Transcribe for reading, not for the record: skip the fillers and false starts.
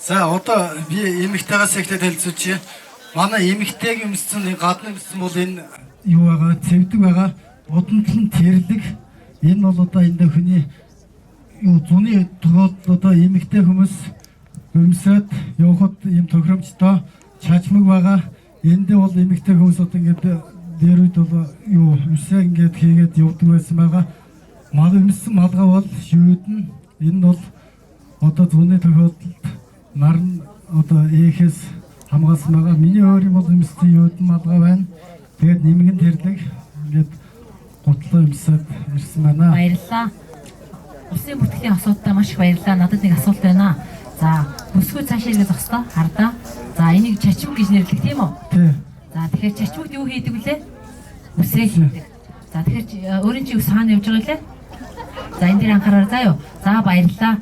За одоо би эмэгтэйгээс ихтэй танилцуулъя. Манай эмэгтэйг өмссөн гадна өмссөн бол энэ юу байгаа, цэвдэг байгаа. Удамтлан тэрлэг. Энэ бол одоо энэ хүний юу зуны тохиолдолд одоо эмэгтэй хүмүүс өмсөд явахад юм тохиромжтой чажмаг байгаа. Энд бол эмэгтэй хүмүүс одоо ингээд дээр үед бол юу өмсөө ингээд хийгээд явдаг байсан байгаа. Мал өмссөн малгай бол шивэдэн. Энэ бол одоо зуны тохиолдолд нарн одоо ээхээс хамгаалсан байгаа. Миний өөрийн бол өмссөн шивэдэн малгай байна. Тэгээд нэмгэн тэрлэг ингээд гутлаа өмсөд ирсэн байна. Баярлалаа. Усын бүртгэлийн асуудалтай маш их баярлалаа. Надад нэг асуулт байна. За, бүсгүй цаашаа ирэх зогсдоо хардаа. За, энийг чачмаг гэж нэрлэдэг тийм үү? Тий. За, тэгэхээр чачмагт юу хийдэг вүлээ? Үсээ хийдэг. За, тэгэхээр өөрийн чи ус хаана явж байгаа лээ? За, энэ дээр анхаараа заа юу. За, баярлалаа.